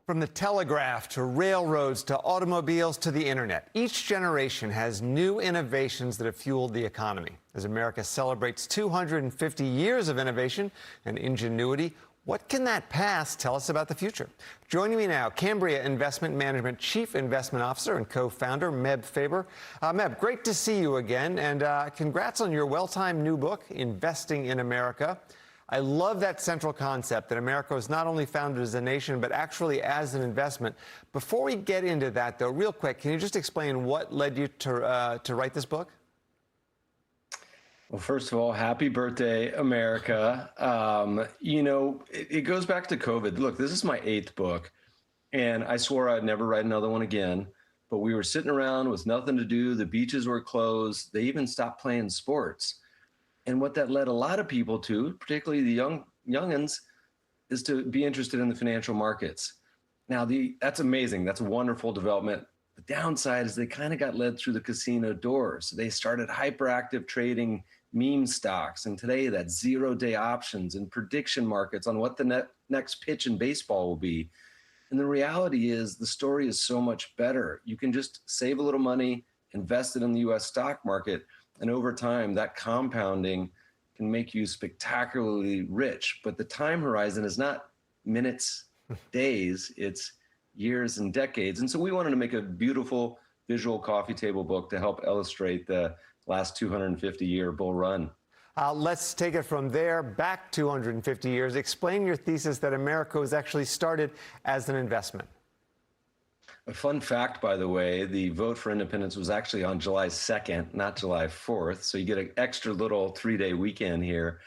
From the telegraph to railroads to automobiles to the internet, each generation has new innovations that have fueled the economy. As America celebrates 250 years of innovation and ingenuity, what can that past tell us about the future? Joining me now, Cambria Investment Management Chief Investment Officer and co-founder, Meb Faber. Meb, great to see you again, and congrats on your well-timed new book, Investing in America. I love that central concept that America was not only founded as a nation, but actually as an investment. Before we get into that, though, real quick, can you just explain what led you to write this book? Well, first of all, happy birthday, America. It goes back to COVID. Look, this is my 8th book, and I swore I'd never write another one again. But we were sitting around with nothing to do. The beaches were closed. They even stopped playing sports. And what that led a lot of people to, particularly the youngins, is to be interested in the financial markets. Now, that's amazing. That's a wonderful development. The downside is they kind of got led through the casino doors. They started hyperactive trading meme stocks. And today that's zero-day options and prediction markets on what the next pitch in baseball will be. And the reality is the story is so much better. You can just save a little money, invest it in the US stock market, and over time, that compounding can make you spectacularly rich. But the time horizon is not minutes, days, it's years and decades. And so we wanted to make a beautiful visual coffee table book to help illustrate the last 250-year bull run. Let's take it from there back 250 years. Explain your thesis that America was actually started as an investment. A fun fact, by the way, the vote for independence was actually on July 2nd, not July 4th. So you get an extra little 3-day weekend here.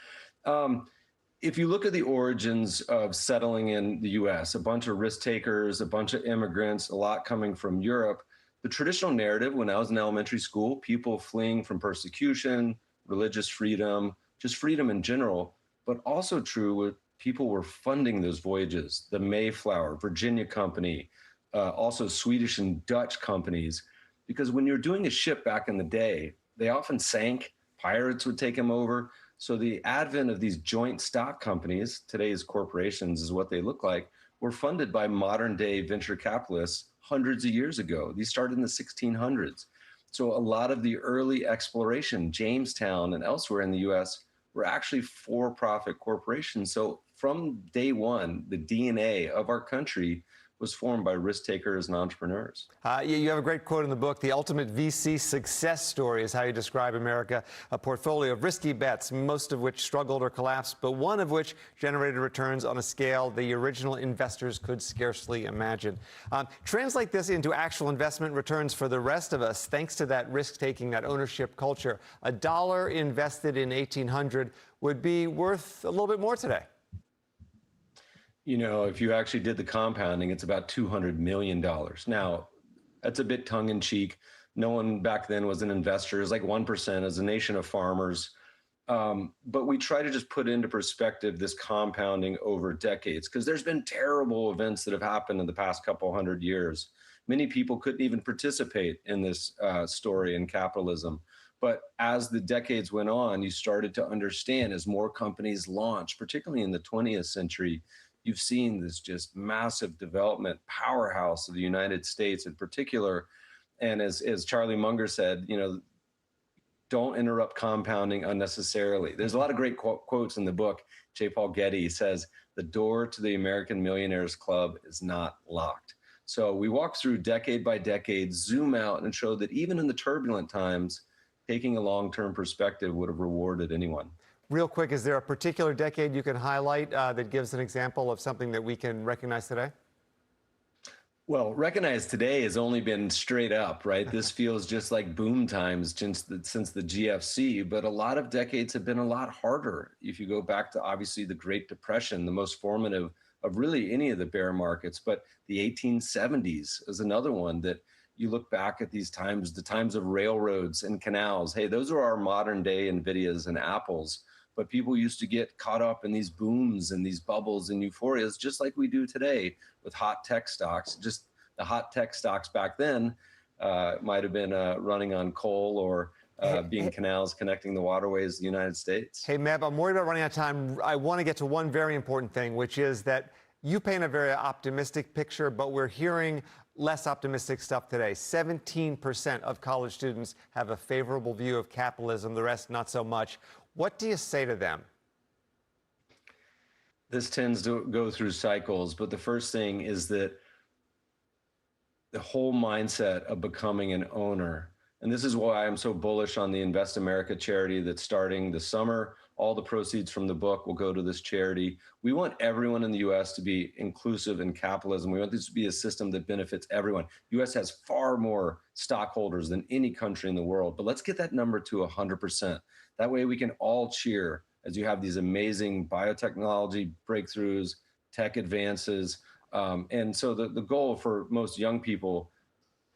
If you look at the origins of settling in the US, a bunch of risk takers, a bunch of immigrants, a lot coming from Europe, the traditional narrative when I was in elementary school, people fleeing from persecution, religious freedom, just freedom in general, but also true with people were funding those voyages, the Mayflower, Virginia Company, also Swedish and Dutch companies, because when you're doing a ship back in the day, they often sank, pirates would take them over. So the advent of these joint stock companies, today's corporations is what they look like, were funded by modern day venture capitalists hundreds of years ago. These started in the 1600s. So a lot of the early exploration, Jamestown and elsewhere in the US, were actually for-profit corporations. So from day one, the DNA of our country was formed by risk takers and entrepreneurs. You have a great quote in the book. The ultimate VC success story is how you describe America, a portfolio of risky bets, most of which struggled or collapsed, but one of which generated returns on a scale the original investors could scarcely imagine. Translate this into actual investment returns for the rest of us, thanks to that risk-taking, that ownership culture. $1 invested in 1800 would be worth a little bit more today. You know, if you actually did the compounding, it's about $200 million. Now, that's a bit tongue-in-cheek. No one back then was an investor. It's like 1% as a nation of farmers. But we try to just put into perspective this compounding over decades, because there's been terrible events that have happened in the past couple hundred years. Many people couldn't even participate in this story in capitalism. But as the decades went on, you started to understand as more companies launched, particularly in the 20th century, you've seen this just massive development powerhouse of the United States in particular. And as Charlie Munger said, you know, don't interrupt compounding unnecessarily. There's a lot of great quotes in the book. J. Paul Getty says, the door to the American Millionaires Club is not locked. So we walk through decade by decade, zoom out and show that even in the turbulent times, taking a long-term perspective would have rewarded anyone. Real quick, is there a particular decade you can highlight that gives an example of something that we can recognize today? Well, recognize today has only been straight up, right? This feels just like boom times since the GFC, but a lot of decades have been a lot harder. If you go back to obviously the Great Depression, the most formative of really any of the bear markets, but the 1870s is another one that you look back at these times, the times of railroads and canals. Hey, those are our modern day NVIDIAs and Apples. But people used to get caught up in these booms and these bubbles and euphorias, just like we do today with hot tech stocks. Just the hot tech stocks back then might have been running on coal or being canals connecting the waterways of the United States. Hey, Meb, I'm worried about running out of time. I want to get to one very important thing, which is that You paint a very optimistic picture, but we're hearing less optimistic stuff today. 17% of college students have a favorable view of capitalism, the rest not so much. What do you say to them? This tends to go through cycles, but the first thing is that the whole mindset of becoming an owner. And this is why I'm so bullish on the Invest America charity that's starting this summer. All the proceeds from the book will go to this charity. We want everyone in the US to be inclusive in capitalism. We want this to be a system that benefits everyone. The US has far more stockholders than any country in the world, but let's get that number to 100%. That way we can all cheer as you have these amazing biotechnology breakthroughs, tech advances. And so the goal for most young people,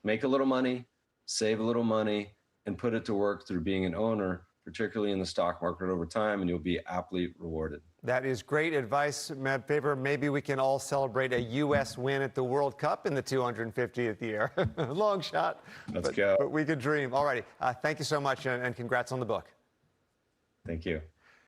make a little money, save a little money, and put it to work through being an owner, particularly in the stock market over time, and you'll be aptly rewarded. That is great advice, Matt Faber. Maybe we can all celebrate a U.S. win at the World Cup in the 250th year. Long shot. Let's go. But we could dream. All righty. Thank you so much, and congrats on the book. Thank you.